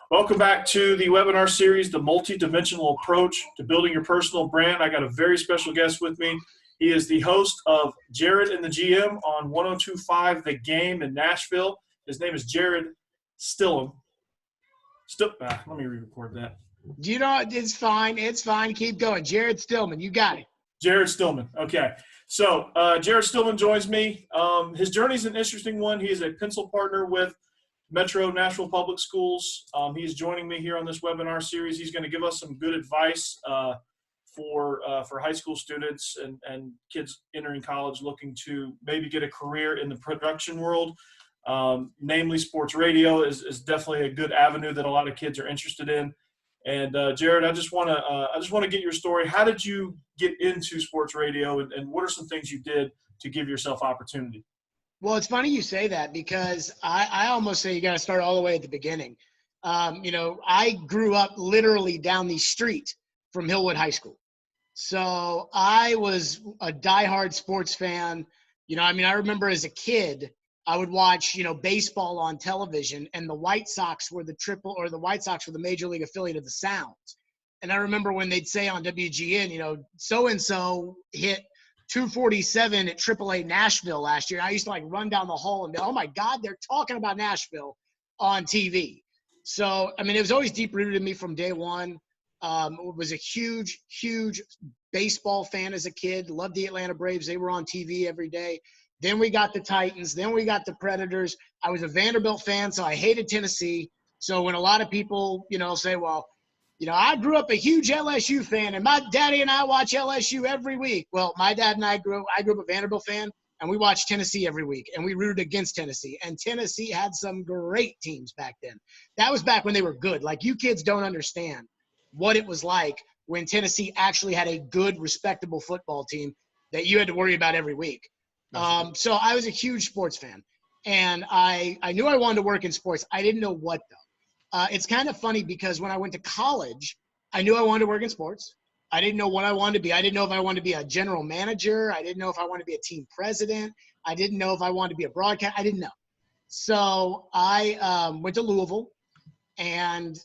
Welcome back to the webinar series, The Multidimensional Approach to Building Your Personal Brand. I got a very special guest with me. He is the host of Jared and the GM on 102.5 The Game in Nashville. His name is Jared Stillman. Let me re-record that. You know, it's fine. It's fine. Keep going. Jared Stillman, you got it. Jared Stillman. Okay. So Jared Stillman joins me. His journey is an interesting one. He is a pencil partner with Metro Nashville Public Schools. He's joining me here on this webinar series. He's going to give us some good advice for high school students and kids entering college looking to maybe get a career in the production world. Namely, sports radio is definitely a good avenue that a lot of kids are interested in. And Jared, I just want to get your story. How did you get into sports radio, and what are some things you did to give yourself opportunity? Well, it's funny you say that because I almost say you got to start all the way at the beginning. I grew up literally down the street from Hillwood High School. So I was a diehard sports fan. I remember as a kid, I would watch, baseball on television, and the White Sox were the major league affiliate of the Sounds. And I remember when they'd say on WGN, so-and-so hit 247 at AAA Nashville last year. I used to run down the hall and be, oh my God, they're talking about Nashville on TV. So, it was always deep rooted in me from day one. Was a huge, huge baseball fan as a kid. Loved the Atlanta Braves. They were on TV every day. Then we got the Titans. Then we got the Predators. I was a Vanderbilt fan, so I hated Tennessee. So when a lot of people, say, well, I grew up a huge LSU fan, and my daddy and I watch LSU every week. Well, my dad and I grew up a Vanderbilt fan, and we watched Tennessee every week, and we rooted against Tennessee. And Tennessee had some great teams back then. That was back when they were good. You kids don't understand what it was like when Tennessee actually had a good, respectable football team that you had to worry about every week. So I was a huge sports fan, and I knew I wanted to work in sports. I didn't know what, though. It's kind of funny because when I went to college, I knew I wanted to work in sports. I didn't know what I wanted to be. I didn't know if I wanted to be a general manager. I didn't know if I wanted to be a team president. I didn't know if I wanted to be a broadcast. I didn't know. So I went to Louisville, and,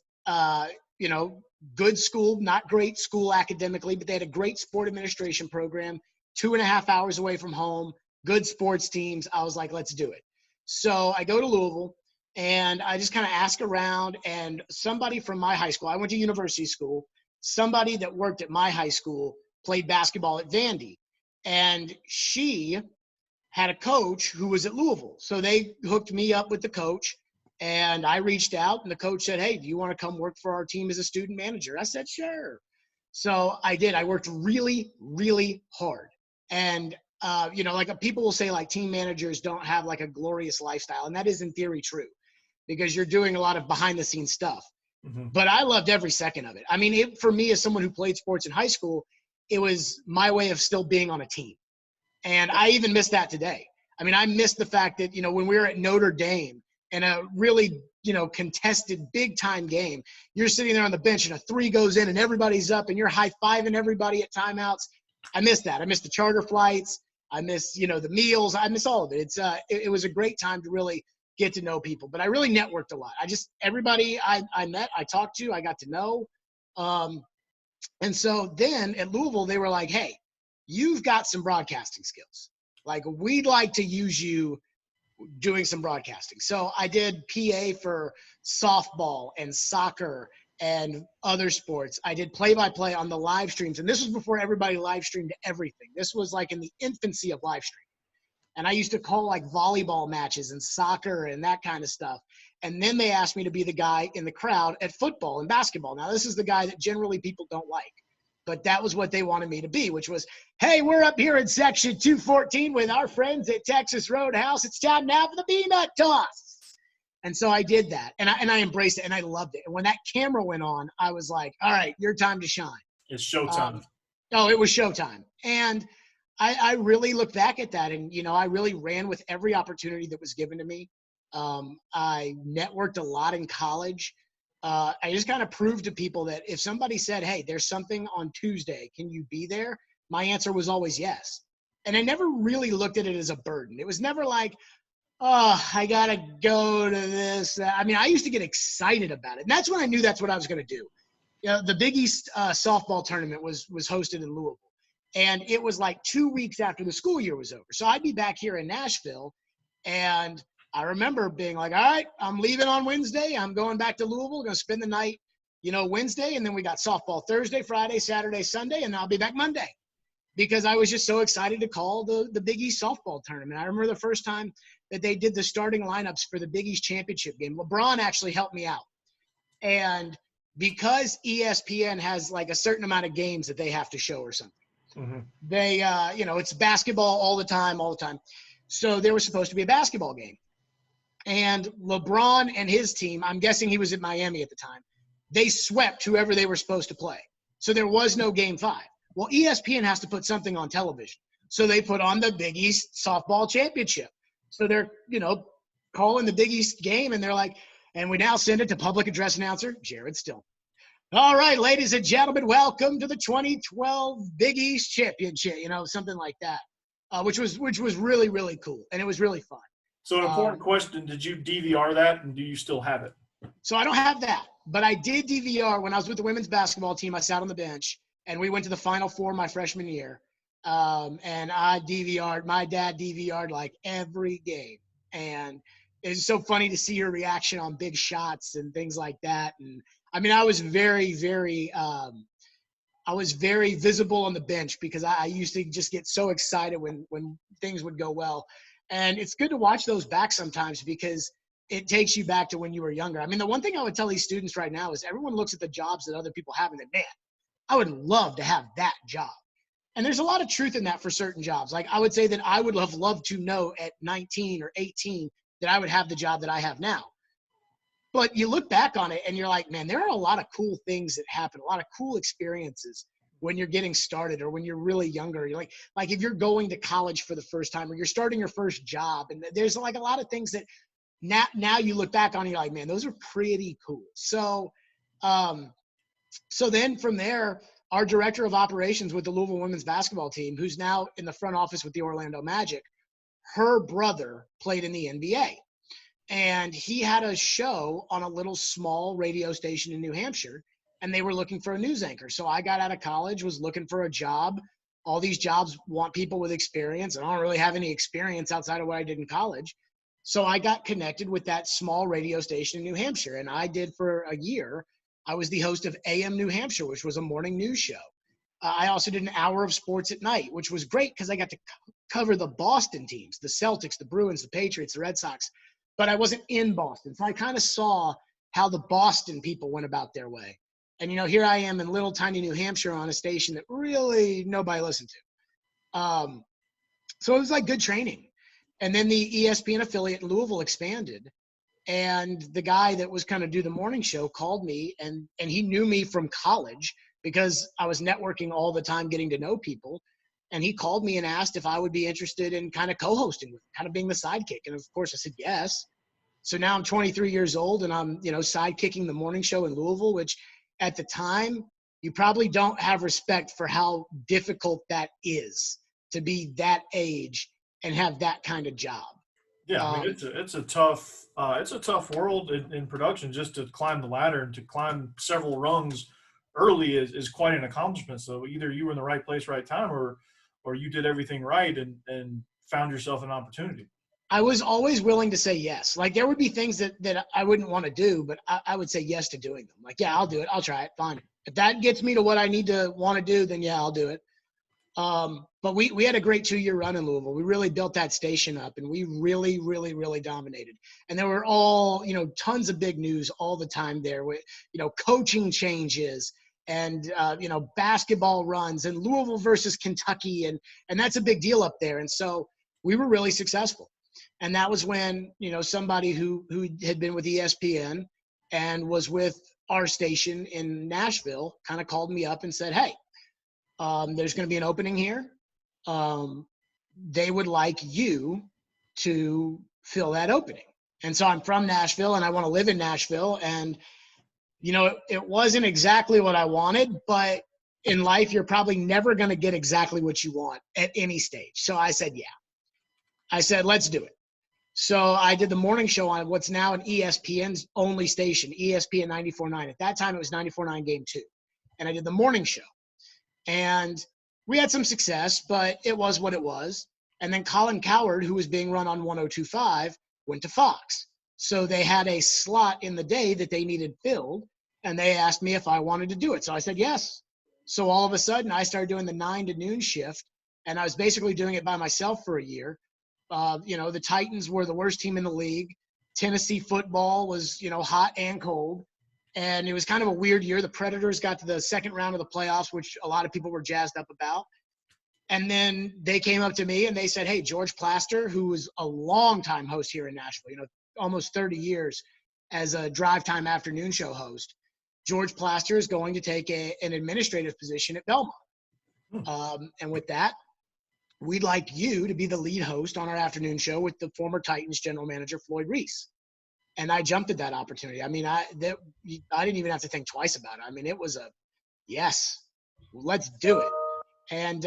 good school, not great school academically, but they had a great sport administration program, 2.5 hours away from home, good sports teams. I was like, let's do it. So I go to Louisville. And I just kind of ask around, and somebody from my high school, I went to university school, somebody that worked at my high school played basketball at Vandy. And she had a coach who was at Louisville. So they hooked me up with the coach, and I reached out, and the coach said, hey, do you want to come work for our team as a student manager? I said, sure. So I did. I worked really, really hard. And people will say team managers don't have a glorious lifestyle. And that is in theory true, because you're doing a lot of behind the scenes stuff. Mm-hmm. But I loved every second of it. For me, as someone who played sports in high school, it was my way of still being on a team. And I even miss that today. I miss the fact that, when we were at Notre Dame in a really, contested big time game, you're sitting there on the bench and a three goes in and everybody's up and you're high-fiving everybody at timeouts. I miss that. I miss the charter flights. I miss, the meals. I miss all of it. It was a great time to really get to know people, but I really networked a lot. Everybody I met, I talked to, I got to know. And so then at Louisville, they were like, hey, you've got some broadcasting skills. We'd like to use you doing some broadcasting. So I did PA for softball and soccer and other sports. I did play-by-play on the live streams. And this was before everybody live streamed everything. This was in the infancy of live streaming. And I used to call volleyball matches and soccer and that kind of stuff. And then they asked me to be the guy in the crowd at football and basketball. Now, this is the guy that generally people don't like. But that was what they wanted me to be, which was, hey, we're up here in section 214 with our friends at Texas Roadhouse. It's time now for the peanut toss. And so I did that. And I embraced it, and I loved it. And when that camera went on, I was like, all right, your time to shine. It's showtime. It was showtime. And I really look back at that, and, I really ran with every opportunity that was given to me. I networked a lot in college. I just kind of proved to people that if somebody said, hey, there's something on Tuesday, can you be there? My answer was always yes. And I never really looked at it as a burden. It was never like, oh, I got to go to this. I mean, I used to get excited about it. And that's when I knew that's what I was going to do. You know, the Big East softball tournament was hosted in Louisville. And it was like 2 weeks after the school year was over. So I'd be back here in Nashville. And I remember being like, all right, I'm leaving on Wednesday. I'm going back to Louisville, going to spend the night, you know, Wednesday. And then we got softball Thursday, Friday, Saturday, Sunday, and I'll be back Monday. Because I was just so excited to call the Big East softball tournament. I remember the first time that they did the starting lineups for the Big East championship game. LeBron actually helped me out. And because ESPN has like a certain amount of games that they have to show or something, they, you know, it's basketball all the time. So there was supposed to be a basketball game. And LeBron and his team, I'm guessing he was at Miami at the time, they swept whoever they were supposed to play. So there was no game 5. Well, ESPN has to put something on television. So they put on the Big East softball championship. So they're, you know, calling the Big East game, and they're like, and we now send it to public address announcer Jared Stillman. All right, ladies and gentlemen, welcome to the 2012 Big East Championship, you know, something like that, which was really, really cool. And it was really fun. So an important question, did you DVR that, and do you still have it? So I don't have that, but I did DVR when I was with the women's basketball team. I sat on the bench, and we went to the Final Four my freshman year. And I DVR'd, my dad DVR'd like every game. And it's so funny to see your reaction on big shots and things like that. And I mean, I was very, very visible on the bench because I used to just get so excited when things would go well. And it's good to watch those back sometimes because it takes you back to when you were younger. I mean, the one thing I would tell these students right now is everyone looks at the jobs that other people have and think, man, I would love to have that job. And there's a lot of truth in that for certain jobs. Like I would say that I would have loved to know at 19 or 18 that I would have the job that I have now. But you look back on it and you're like, man, there are a lot of cool things that happen, a lot of cool experiences when you're getting started or when you're really younger. You're like if you're going to college for the first time or you're starting your first job, and there's like a lot of things that now you look back on and you're like, man, those are pretty cool. So then from there, our director of operations with the Louisville women's basketball team, who's now in the front office with the Orlando Magic, her brother played in the NBA. And he had a show on a little small radio station in New Hampshire, and they were looking for a news anchor. So I got out of college, was looking for a job. All these jobs want people with experience, and I don't really have any experience outside of what I did in college. So I got connected with that small radio station in New Hampshire, and I did for a year. I was the host of AM New Hampshire, which was a morning news show. I also did an hour of sports at night, which was great because I got to cover the Boston teams, the Celtics, the Bruins, the Patriots, the Red Sox. But I wasn't in Boston. So I kind of saw how the Boston people went about their way. And, you know, here I am in little tiny New Hampshire on a station that really nobody listened to. So it was like good training. And then the ESPN affiliate in Louisville expanded. And the guy that was kind of do the morning show called me, and he knew me from college because I was networking all the time, getting to know people. And he called me and asked if I would be interested in kind of co-hosting with him, kind of being the sidekick. And of course I said yes. So now I'm 23 years old and I'm, you know, sidekicking the morning show in Louisville, which at the time you probably don't have respect for how difficult that is to be that age and have that kind of job. Yeah, I mean, it's a tough world in production. Just to climb the ladder and to climb several rungs early is quite an accomplishment. So either you were in the right place, right time, or you did everything right and found yourself an opportunity. I was always willing to say yes. Like there would be things that I wouldn't want to do, but I would say yes to doing them. Like, yeah, I'll do it. I'll try it. Fine. If that gets me to what I need to want to do, then yeah, I'll do it. But we had a great 2-year run in Louisville. We really built that station up and we really, really, really dominated. And there were all, you know, tons of big news all the time there with, you know, coaching changes and, you know, basketball runs and Louisville versus Kentucky. And that's a big deal up there. And so we were really successful. And that was when, you know, somebody who had been with ESPN and was with our station in Nashville kind of called me up and said, hey, there's going to be an opening here. They would like you to fill that opening. And so I'm from Nashville and I want to live in Nashville. And, you know, it wasn't exactly what I wanted, but in life, you're probably never going to get exactly what you want at any stage. So I said, yeah. I said, let's do it. So I did the morning show on what's now an ESPN's only station, ESPN 94.9. At that time, it was 94.9 Game 2. And I did the morning show. And we had some success, but it was what it was. And then Colin Cowherd, who was being run on 102.5, went to Fox. So they had a slot in the day that they needed filled, and they asked me if I wanted to do it. So I said yes. So all of a sudden, I started doing the 9 to noon shift, and I was basically doing it by myself for a year. The Titans were the worst team in the league. Tennessee football was, hot and cold. And it was kind of a weird year. The Predators got to the second round of the playoffs, which a lot of people were jazzed up about. And then they came up to me and they said, hey, George Plaster, who was a longtime host here in Nashville, almost 30 years as a drive time afternoon show host, George Plaster is going to take an administrative position at Belmont. And with that, we'd like you to be the lead host on our afternoon show with the former Titans general manager, Floyd Reese. And I jumped at that opportunity. I mean, I didn't even have to think twice about it. I mean, it was a yes, let's do it. And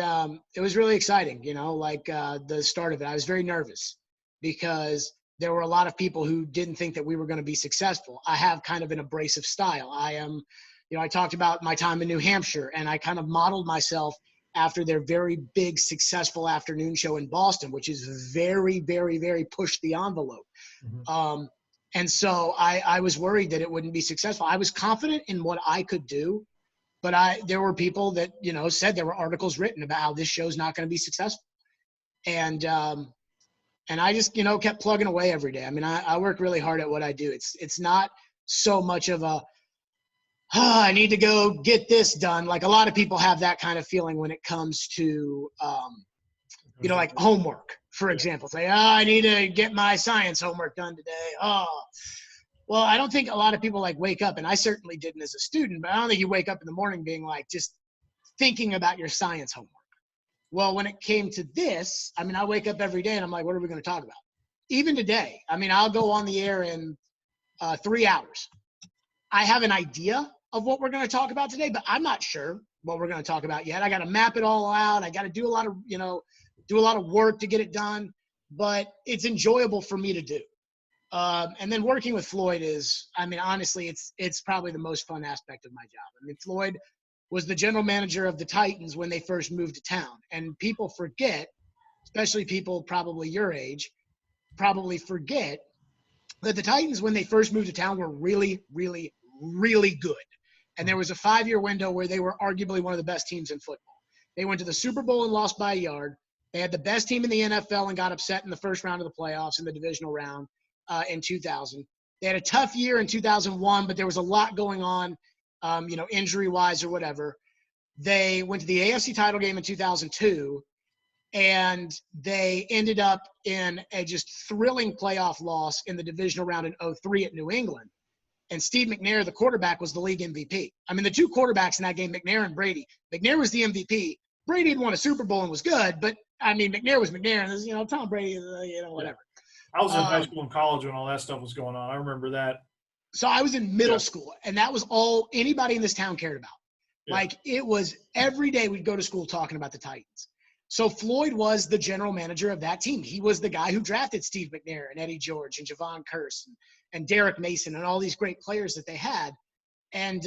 it was really exciting, the start of it. I was very nervous because there were a lot of people who didn't think that we were going to be successful. I have kind of an abrasive style. I talked about my time in New Hampshire, and I kind of modeled myself after their very big, successful afternoon show in Boston, which is very, very, very push the envelope. Mm-hmm. And so I was worried that it wouldn't be successful. I was confident in what I could do, but there were people that, said there were articles written about how this show's not going to be successful. And I just, kept plugging away every day. I mean, I work really hard at what I do. It's not so much of I need to go get this done. Like a lot of people have that kind of feeling when it comes to, like homework, for example. Say, I need to get my science homework done today. Well, I don't think a lot of people wake up, and I certainly didn't as a student, but I don't think you wake up in the morning being just thinking about your science homework. Well, when it came to this, I mean, I wake up every day and I'm like, what are we going to talk about? Even today, I mean, I'll go on the air in 3 hours. I have an idea of what we're going to talk about today, but I'm not sure what we're going to talk about yet. I got to map it all out. I got to do a lot of work to get it done, but it's enjoyable for me to do. And then working with Floyd is, I mean, honestly, it's probably the most fun aspect of my job. I mean, Floyd was the general manager of the Titans when they first moved to town. And people forget, especially people probably your age, probably forget that the Titans, when they first moved to town, were really, really, really good. And there was a 5-year window where they were arguably one of the best teams in football. They went to the Super Bowl and lost by a yard. They had the best team in the NFL and got upset in the first round of the playoffs in the divisional round in 2000. They had a tough year in 2001, but there was a lot going on, injury-wise or whatever. They went to the AFC title game in 2002, and they ended up in a just thrilling playoff loss in the divisional round in 2003 at New England. And Steve McNair, the quarterback, was the league MVP. I mean, the two quarterbacks in that game, McNair and Brady. McNair was the MVP. Brady had won a Super Bowl and was good, but, I mean, McNair was McNair, and, Tom Brady, whatever. I was in high school and college when all that stuff was going on. I remember that. So I was in middle school, and that was all anybody in this town cared about. Yeah. It was every day we'd go to school talking about the Titans. So Floyd was the general manager of that team. He was the guy who drafted Steve McNair and Eddie George and Javon Curse and Derek Mason and all these great players that they had. And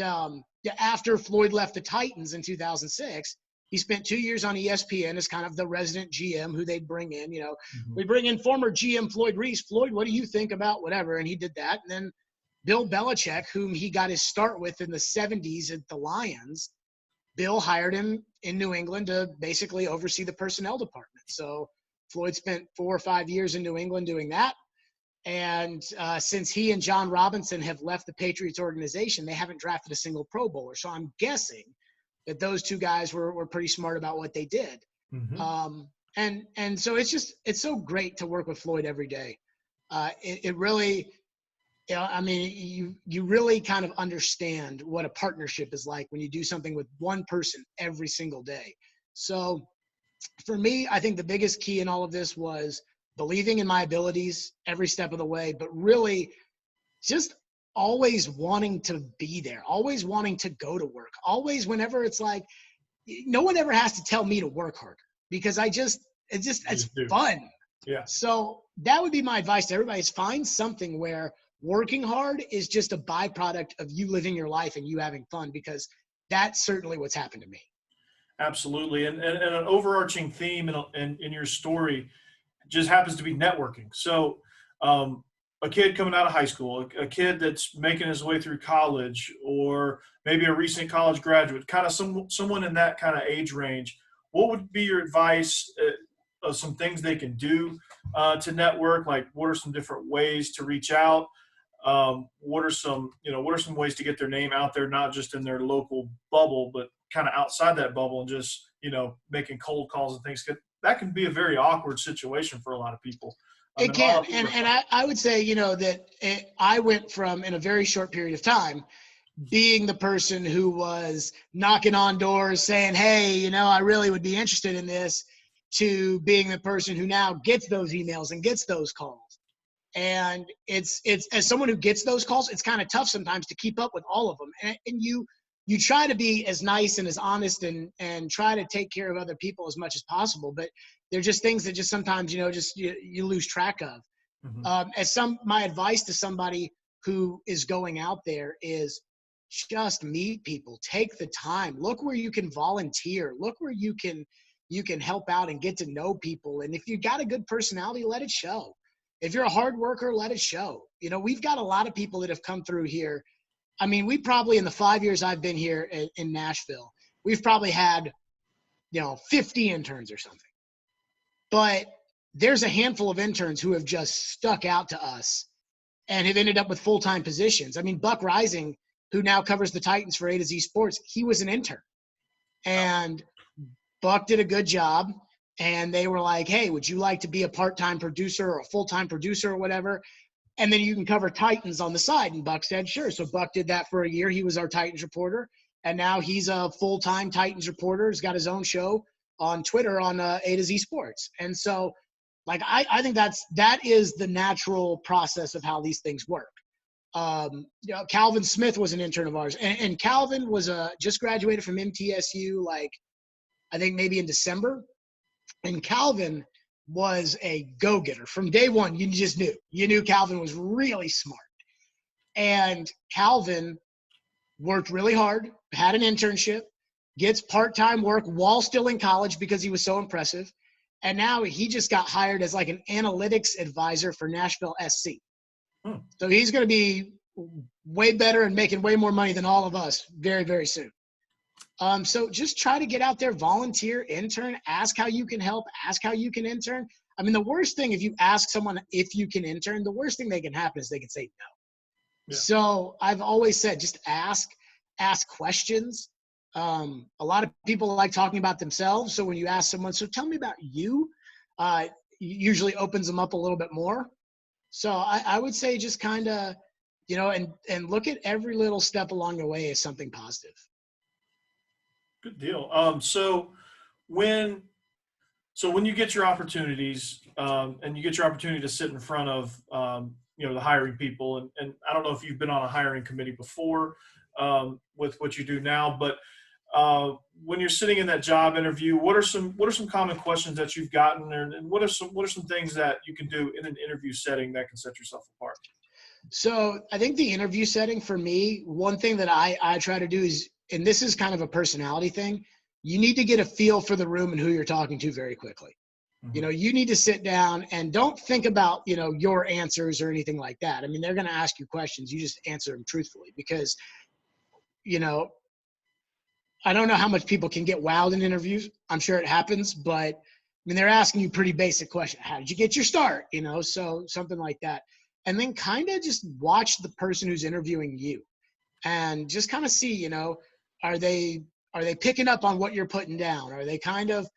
after Floyd left the Titans in 2006, he spent 2 years on ESPN as kind of the resident GM who they'd bring in. We bring in former GM Floyd Reese. Floyd, what do you think about whatever? And he did that. And then Bill Belichick, whom he got his start with in the 70s at the Lions, Bill hired him in New England to basically oversee the personnel department. So Floyd spent 4 or 5 years in New England doing that. And since he and John Robinson have left the Patriots organization, they haven't drafted a single Pro Bowler. So I'm guessing that those two guys were pretty smart about what they did. Mm-hmm. And so it's so great to work with Floyd every day. It really, I mean, you really kind of understand what a partnership is like when you do something with one person every single day. So for me, I think the biggest key in all of this was believing in my abilities every step of the way, but really just always wanting to be there, always wanting to go to work, always whenever it's no one ever has to tell me to work harder because it's fun. Yeah. So that would be my advice to everybody, is find something where working hard is just a byproduct of you living your life and you having fun, because that's certainly what's happened to me. Absolutely. And an overarching theme in your story just happens to be networking. So, a kid coming out of high school, a kid that's making his way through college, or maybe a recent college graduate, kind of someone in that kind of age range, what would be your advice of some things they can do to network? Like, what are some different ways to reach out? What are some ways to get their name out there, not just in their local bubble, but kind of outside that bubble, and just, making cold calls and things? That can be a very awkward situation for a lot of people. It And a lot can. of people And I would say, I went from, in a very short period of time, being the person who was knocking on doors saying, hey, I really would be interested in this, to being the person who now gets those emails and gets those calls. And it's as someone who gets those calls, it's kind of tough sometimes to keep up with all of them. And you try to be as nice and as honest and try to take care of other people as much as possible. But they're just things that just sometimes, you lose track of. My advice to somebody who is going out there is just meet people, take the time, look where you can volunteer, look where you can help out and get to know people. And if you got a good personality, let it show. If you're a hard worker, let it show. We've got a lot of people that have come through here. I mean, we probably, in the 5 years I've been here in Nashville, we've probably had, 50 interns or something. But there's a handful of interns who have just stuck out to us and have ended up with full-time positions. I mean, Buck Rising, who now covers the Titans for A to Z Sports, he was an intern. And Buck did a good job. And they were like, hey, would you like to be a part-time producer or a full-time producer or whatever? And then you can cover Titans on the side. And Buck said, sure. So Buck did that for a year. He was our Titans reporter. And now he's a full-time Titans reporter. He's got his own show on Twitter on A to Z Sports. And so, I think that is the natural process of how these things work. Calvin Smith was an intern of ours. And Calvin was just graduated from MTSU, I think maybe in December. And Calvin was a go-getter. From day one, you just knew. You knew Calvin was really smart. And Calvin worked really hard, had an internship, gets part-time work while still in college because he was so impressive. And now he just got hired as an analytics advisor for Nashville SC. So he's going to be way better and making way more money than all of us very, very soon. So just try to get out there, volunteer, intern, ask how you can help, ask how you can intern. I mean, the worst thing, if you ask someone if you can intern, the worst thing they can happen is they can say no. Yeah. So I've always said, just ask questions. A lot of people like talking about themselves. So when you ask someone, so tell me about you, usually opens them up a little bit more. So I would say just kind of, and look at every little step along the way as something positive. Good deal. So when you get your opportunities, and you get your opportunity to sit in front of, the hiring people, and I don't know if you've been on a hiring committee before, with what you do now, but when you're sitting in that job interview, what are some common questions that you've gotten, and what are some things that you can do in an interview setting that can set yourself apart? So I think the interview setting for me, one thing that I try to do is, and this is kind of a personality thing, you need to get a feel for the room and who you're talking to very quickly. Mm-hmm. You need to sit down and don't think about, your answers or anything like that. I mean, they're going to ask you questions. You just answer them truthfully, because, I don't know how much people can get wowed in interviews. I'm sure it happens, but I mean, they're asking you pretty basic questions. How did you get your start? So something like that. And then kind of just watch the person who's interviewing you and just kind of see, are they picking up on what you're putting down? Are they kind of,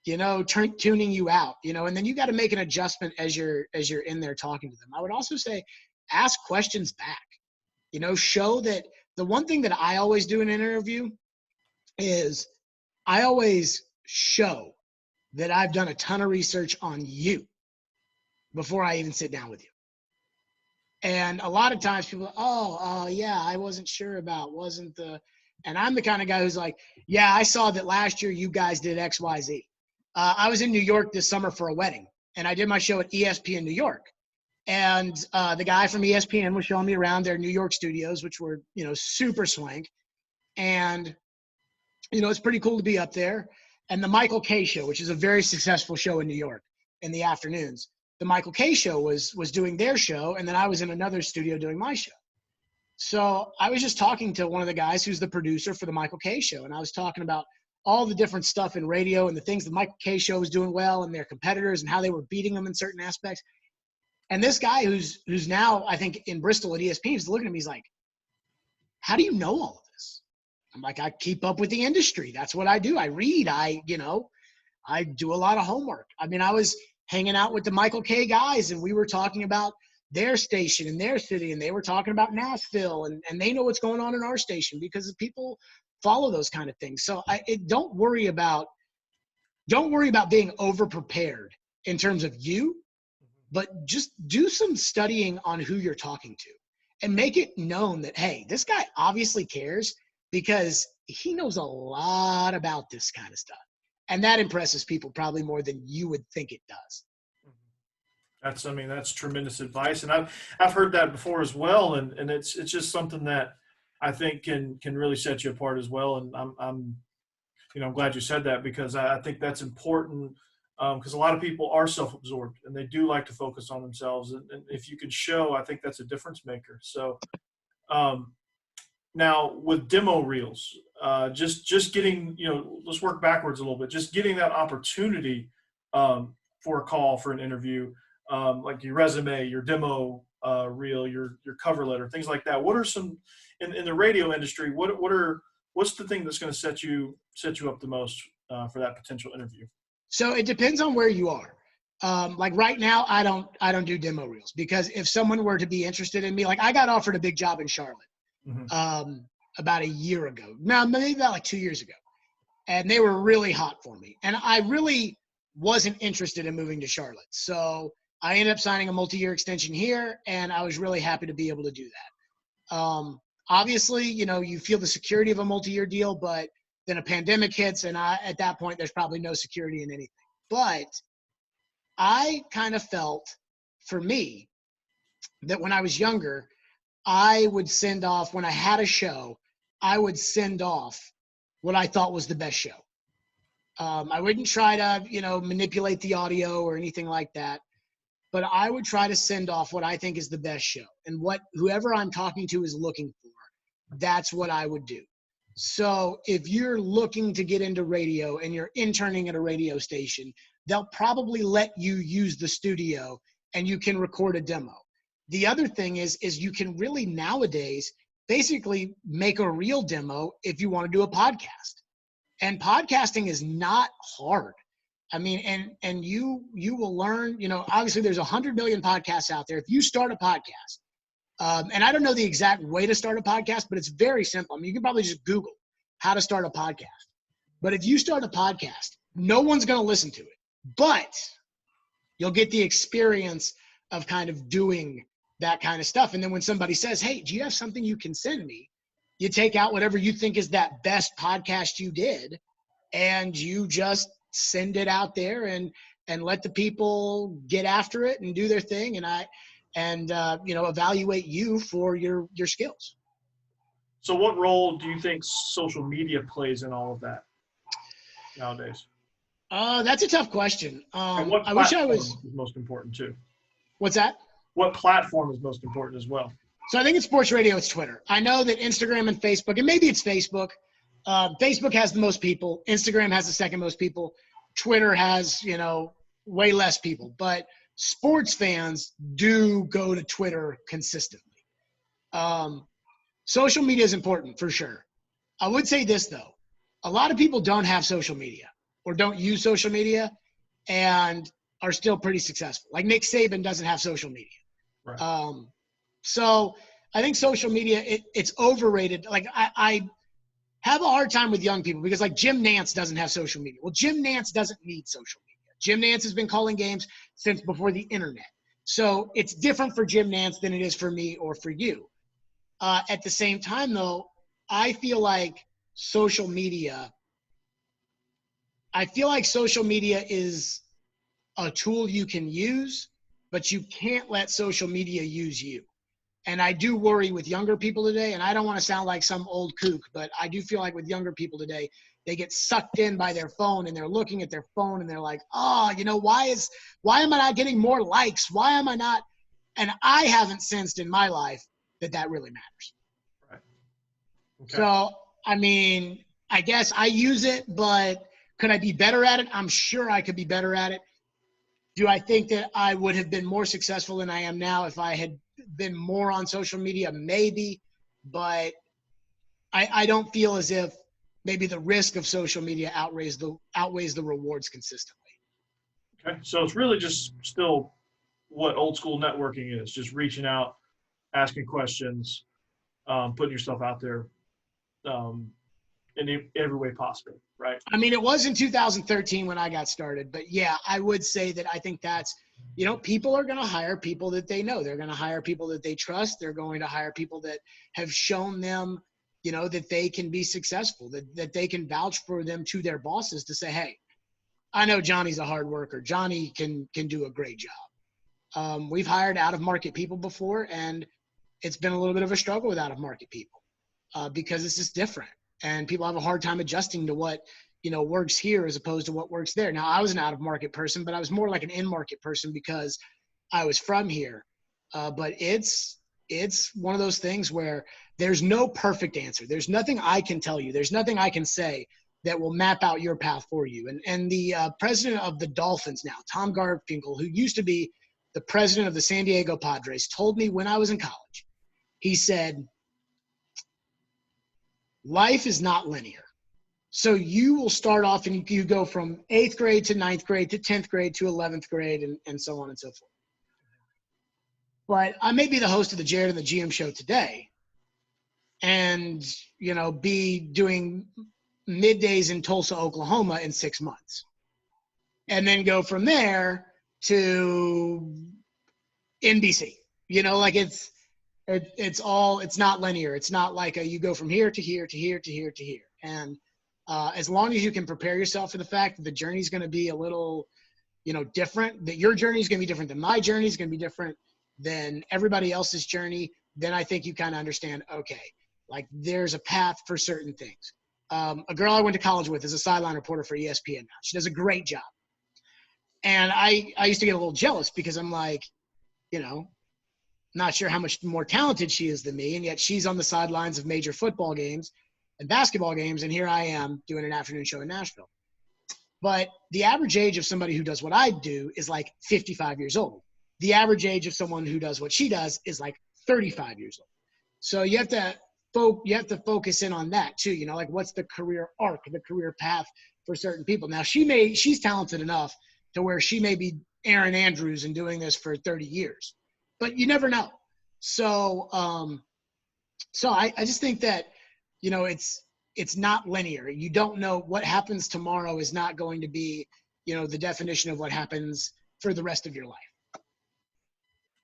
tuning you out, and then you got to make an adjustment as you're in there talking to them. I would also say, ask questions back, show that. The one thing that I always do in an interview is I always show that I've done a ton of research on you before I even sit down with you. And a lot of times people, yeah, I wasn't sure about, and I'm the kind of guy who's like, yeah, I saw that last year you guys did X, Y, Z. I was in New York this summer for a wedding, and I did my show at ESPN New York. And the guy from ESPN was showing me around their New York studios, which were, super swank. And, it's pretty cool to be up there. And the Michael Kay show, which is a very successful show in New York in the afternoons. The Michael Kay show was doing their show, and then I was in another studio doing my show. So I was just talking to one of the guys who's the producer for the Michael Kay show, and I was talking about all the different stuff in radio and the things the Michael Kay show was doing well and their competitors and how they were beating them in certain aspects. And this guy who's now, I think, in Bristol at ESPN, he's looking at me, he's like, how do you know all of this? I'm like, I keep up with the industry. That's what I do. I read. I do a lot of homework. I mean, I was hanging out with the Michael Kay guys, and we were talking about their station and their city, and they were talking about Nashville, and they know what's going on in our station because people follow those kind of things. So don't worry about being over-prepared in terms of you, but just do some studying on who you're talking to and make it known that, hey, this guy obviously cares because he knows a lot about this kind of stuff. And that impresses people probably more than you would think it does. That's tremendous advice. And I've heard that before as well. And it's just something that I think can really set you apart as well. And I'm glad you said that, because I think that's important. Because a lot of people are self-absorbed and they do like to focus on themselves. And if you can show, I think that's a difference maker. So now with demo reels, just getting, let's work backwards a little bit, just getting that opportunity for a call, for an interview, like your resume, your demo reel, your cover letter, things like that. What are some, in the radio industry, what's the thing that's going to set you up the most for that potential interview? So it depends on where you are. Like right now, I don't do demo reels, because if someone were to be interested in me, like I got offered a big job in Charlotte about a year ago. No, maybe about like 2 years ago. And they were really hot for me. And I really wasn't interested in moving to Charlotte. So I ended up signing a multi-year extension here, and I was really happy to be able to do that. Obviously, you feel the security of a multi-year deal, but then a pandemic hits, and at that point, there's probably no security in anything. But I kind of felt, for me, that when I was younger, I would send off, when I had a show, I would send off what I thought was the best show. I wouldn't try to, manipulate the audio or anything like that, but I would try to send off what I think is the best show, and what whoever I'm talking to is looking for. That's what I would do. So if you're looking to get into radio and you're interning at a radio station, they'll probably let you use the studio and you can record a demo. The other thing is you can really nowadays basically make a real demo if you want to do a podcast. And podcasting is not hard. I mean, and you will learn, obviously there's 100 million podcasts out there. If you start a podcast, and I don't know the exact way to start a podcast, but it's very simple. I mean, you can probably just Google how to start a podcast. But if you start a podcast, no one's going to listen to it, but you'll get the experience of kind of doing that kind of stuff. And then when somebody says, hey, do you have something you can send me? You take out whatever you think is that best podcast you did, and you just send it out there and let the people get after it and do their thing. And evaluate you for your skills. So what role do you think social media plays in all of that nowadays? That's a tough question. And what I wish I was is most important too? What's that? What platform is most important as well? So I think in sports radio, it's Twitter. I know that Instagram and Facebook, and maybe it's Facebook. Facebook has the most people. Instagram has the second most people. Twitter has, way less people. But sports fans do go to Twitter consistently. Social media is important for sure. I would say this though. A lot of people don't have social media or don't use social media and are still pretty successful. Like Nick Saban doesn't have social media. Right. So I think social media, it's overrated. Like I have a hard time with young people because like Jim Nantz doesn't have social media. Well, Jim Nantz doesn't need social media. Jim Nantz has been calling games since before the internet. So it's different for Jim Nantz than it is for me or for you. At the same time, though, I feel like social media is a tool you can use, but you can't let social media use you. And I do worry with younger people today, and I don't want to sound like some old kook, but I do feel like with younger people today, they get sucked in by their phone and they're looking at their phone and they're like, oh, why am I not getting more likes? Why am I not? And I haven't sensed in my life that really matters. Right. Okay. So, I mean, I guess I use it, but could I be better at it? I'm sure I could be better at it. Do I think that I would have been more successful than I am now if I had been more on social media? Maybe, but I don't feel as if maybe the risk of social media outweighs the rewards consistently. Okay. So it's really just still what old school networking is, just reaching out, asking questions, putting yourself out there in every way possible, right? I mean, it was in 2013 when I got started, but yeah, I would say that I think that's, people are going to hire people that they know. They're going to hire people that they trust. They're going to hire people that have shown them, that they can be successful, that they can vouch for them to their bosses to say, hey, I know Johnny's a hard worker. Johnny can do a great job. We've hired out of market people before, and it's been a little bit of a struggle with out of market people because it's just different. And people have a hard time adjusting to what, works here as opposed to what works there. Now, I was an out of market person, but I was more like an in market person because I was from here. But it's one of those things where there's no perfect answer. There's nothing I can tell you. There's nothing I can say that will map out your path for you. And the president of the Dolphins now, Tom Garfinkel, who used to be the president of the San Diego Padres, told me when I was in college, he said, life is not linear. So you will start off and you go from 8th grade to 9th grade to 10th grade to 11th grade and so on and so forth. But I may be the host of the Jared and the GM show today and, be doing middays in Tulsa, Oklahoma in 6 months. And then go from there to NBC. It's not linear. It's not like you go from here to here to here to here to here. And as long as you can prepare yourself for the fact that the journey is going to be a little, different, that your journey is going to be different than my journey is going to be different than everybody else's journey, then I think you kind of understand, okay, like there's a path for certain things. A girl I went to college with is a sideline reporter for ESPN now. She does a great job. And I used to get a little jealous because I'm like, not sure how much more talented she is than me, and yet she's on the sidelines of major football games and basketball games, and here I am doing an afternoon show in Nashville. But the average age of somebody who does what I do is like 55 years old. The average age of someone who does what she does is like 35 years old. So you have to focus in on that too. Like what's the career arc, the career path for certain people. Now she's talented enough to where she may be Aaron Andrews and doing this for 30 years, but you never know. So I just think that, it's not linear. You don't know what happens tomorrow is not going to be, the definition of what happens for the rest of your life.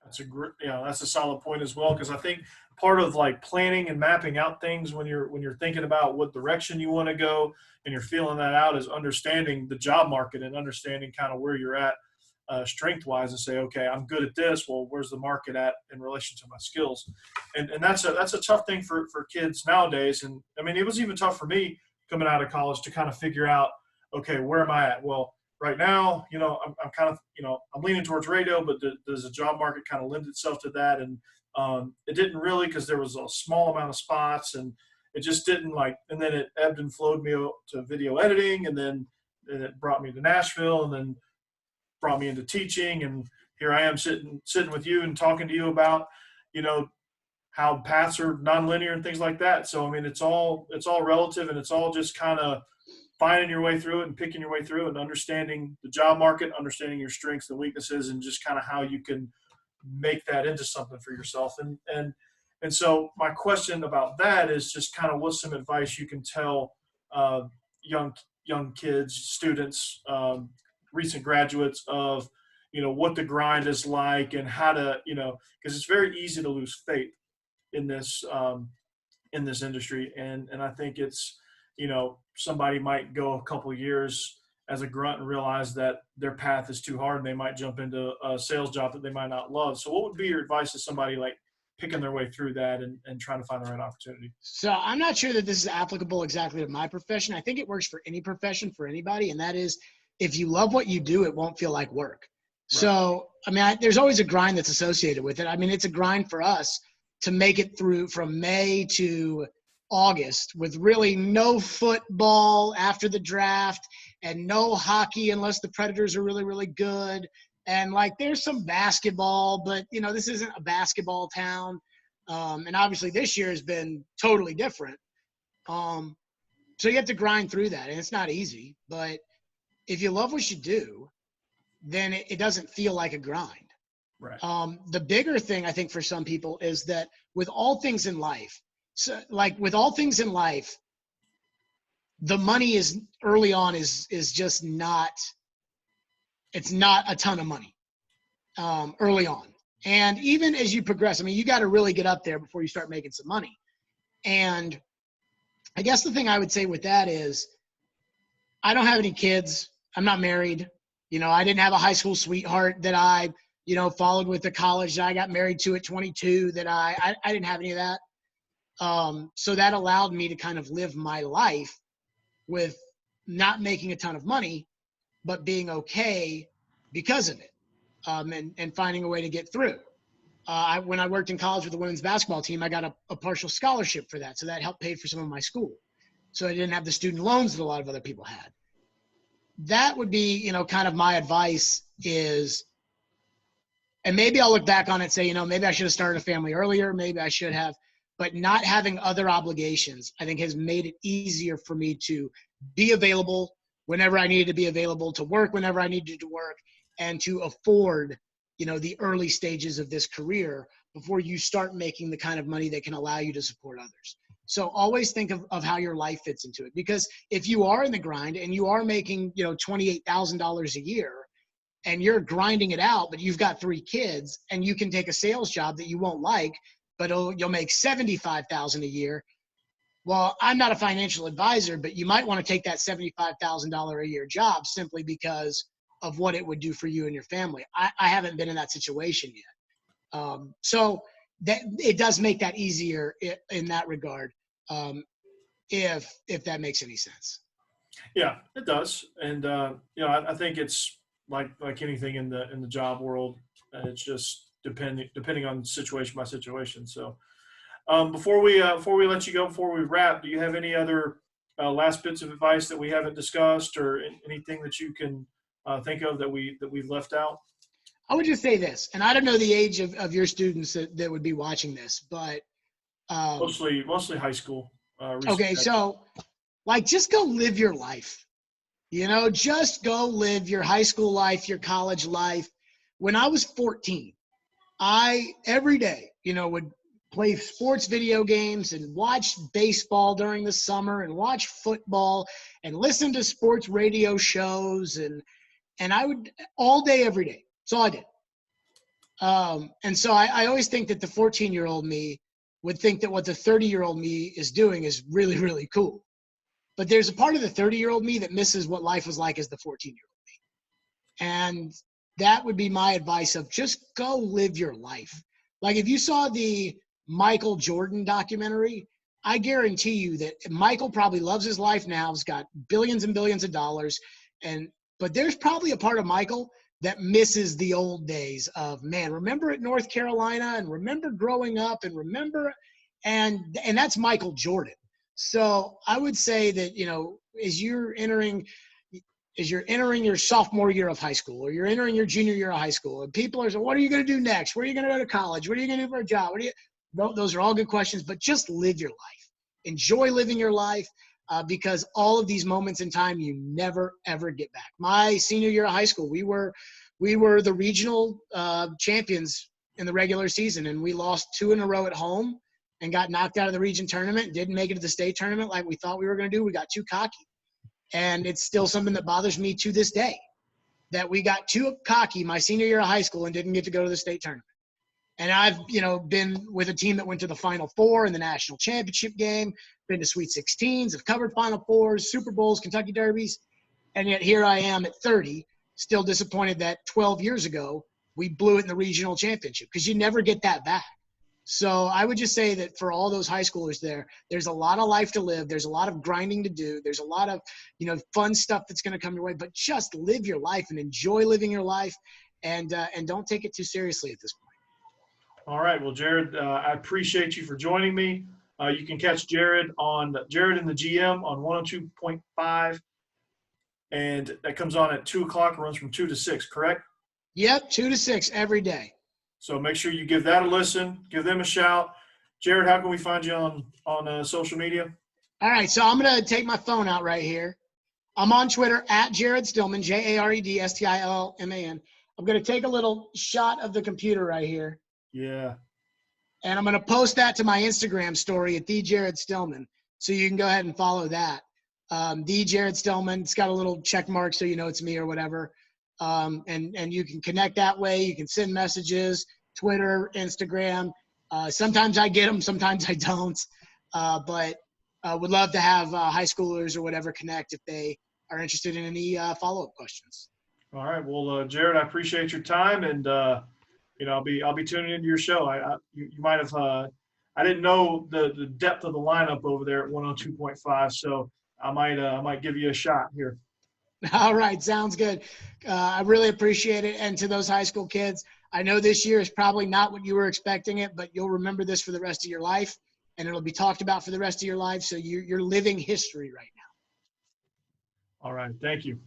That's a solid point as well, because I think part of like planning and mapping out things when you're thinking about what direction you want to go and you're feeling that out is understanding the job market and understanding kind of where you're at strength wise and say, okay, I'm good at this. Well, where's the market at in relation to my skills? And that's a tough thing for kids nowadays. And I mean, it was even tough for me coming out of college to kind of figure out, okay, where am I at? Well, right now, I'm kind of, I'm leaning towards radio, but does the job market kind of lend itself to that? And it didn't really, because there was a small amount of spots and it just didn't and then it ebbed and flowed me to video editing. And then it brought me to Nashville and then brought me into teaching. And here I am sitting with you and talking to you about, how paths are nonlinear and things like that. So, I mean, it's all relative and it's all just kind of finding your way through it and picking your way through it and understanding the job market, understanding your strengths and weaknesses, and just kind of how you can make that into something for yourself. And so my question about that is just kind of what's some advice you can tell young kids, students, recent graduates of, what the grind is like and how to, because it's very easy to lose faith in this industry. And I think it's, somebody might go a couple of years as a grunt and realize that their path is too hard and they might jump into a sales job that they might not love. So what would be your advice to somebody like picking their way through that and trying to find the right opportunity? So I'm not sure that this is applicable exactly to my profession. I think it works for any profession for anybody. And that is, if you love what you do, it won't feel like work. Right. So, I mean, there's always a grind that's associated with it. I mean, it's a grind for us to make it through from May to August with really no football after the draft and no hockey unless the Predators are really, really good. And like, there's some basketball, but you know, this isn't a basketball town. And obviously this year has been totally different. So you have to grind through that, and it's not easy, but if you love what you do, then it doesn't feel like a grind. Right. The bigger thing I think for some people is that with all things in life, so like with all things in life, the money is early on is just not, it's not a ton of money early on. And even as you progress, I mean, you got to really get up there before you start making some money. And I guess the thing I would say with that is, I don't have any kids. I'm not married. You know, I didn't have a high school sweetheart that I, you know, followed with the college that I got married to at 22 that I didn't have any of that. So that allowed me to kind of live my life with not making a ton of money, but being okay because of it, and finding a way to get through. When I worked in college with the women's basketball team, I got a partial scholarship for that. So that helped pay for some of my school. So I didn't have the student loans that a lot of other people had. That would be, you know, kind of my advice is, and maybe I'll look back on it and say, you know, maybe I should have started a family earlier. Maybe I should have, but not having other obligations, I think has made it easier for me to be available whenever I needed to be available, to work whenever I needed to work, and to afford, you know, the early stages of this career before you start making the kind of money that can allow you to support others. So always think of how your life fits into it, because if you are in the grind and you are making, you know, $28,000 a year and you're grinding it out, but you've got 3 kids and you can take a sales job that you won't like, but you'll make $75,000 a year. Well, I'm not a financial advisor, but you might want to take that $75,000 a year job simply because of what it would do for you and your family. I haven't been in that situation yet. So that it does make that easier in that regard, if that makes any sense. Yeah, it does. And, you know, I think it's like anything in the job world, it's just depending on situation by situation. So, before we let you go, before we wrap, do you have any other last bits of advice that we haven't discussed, or anything that you can think of that we've left out? I would just say this, and I don't know the age of your students that would be watching this, but Mostly high school. okay, so like just go live your life. You know, just go live your high school life, your college life. When I was 14, I every day, you know, would play sports video games and watch baseball during the summer and watch football and listen to sports radio shows, and I would all day, every day. That's all I did. And so I always think that the 14-year-old me would think that what the 30-year-old me is doing is really, really cool. But there's a part of the 30-year-old me that misses what life was like as the 14-year-old me. And that would be my advice of just go live your life. Like if you saw the Michael Jordan documentary, I guarantee you that Michael probably loves his life now. He's got billions and billions of dollars. But there's probably a part of Michael that misses the old days of, man, remember at North Carolina and remember growing up and remember, and that's Michael Jordan. So I would say that, you know, as you're entering your sophomore year of high school, or you're entering your junior year of high school, and people are saying, what are you going to do next? Where are you going to go to college? What are you going to do for a job? Those are all good questions, but just live your life. Enjoy living your life, because all of these moments in time, you never, ever get back. My senior year of high school, we were the regional champions in the regular season, and we lost 2 in a row at home and got knocked out of the region tournament, didn't make it to the state tournament like we thought we were going to do. We got too cocky. And it's still something that bothers me to this day, that we got too cocky my senior year of high school and didn't get to go to the state tournament. And I've, you know, been with a team that went to the Final Four in the national championship game, been to Sweet 16s, have covered Final Fours, Super Bowls, Kentucky Derbies. And yet here I am at 30, still disappointed that 12 years ago we blew it in the regional championship, because you never get that back. So I would just say that for all those high schoolers there, there's a lot of life to live. There's a lot of grinding to do. There's a lot of, fun stuff that's going to come your way, but just live your life and enjoy living your life, and don't take it too seriously at this point. All right. Well, Jared, I appreciate you for joining me. You can catch Jared and the GM on 102.5, and that comes on at 2 o'clock, runs from 2 to 6, correct? Yep, 2 to 6 every day. So make sure you give that a listen, give them a shout. Jared, how can we find you on social media? All right, so I'm going to take my phone out right here. I'm on Twitter at Jared Stillman, JaredStillman. I'm going to take a little shot of the computer right here. Yeah. And I'm going to post that to my Instagram story at @TheJaredStillman. So you can go ahead and follow that. Jared Stillman. It's got a little check mark so you know it's me or whatever. And you can connect that way. You can send messages, Twitter, Instagram. Sometimes I get them, sometimes I don't. But would love to have high schoolers or whatever connect if they are interested in any follow-up questions. All right. Well, Jared, I appreciate your time, and I'll be tuning into your show. You might have I didn't know the depth of the lineup over there at 102.5, so I might give you a shot here. All right, sounds good. I really appreciate it. And to those high school kids, I know this year is probably not what you were expecting it, but you'll remember this for the rest of your life, and it'll be talked about for the rest of your life. So you're living history right now. All right. Thank you.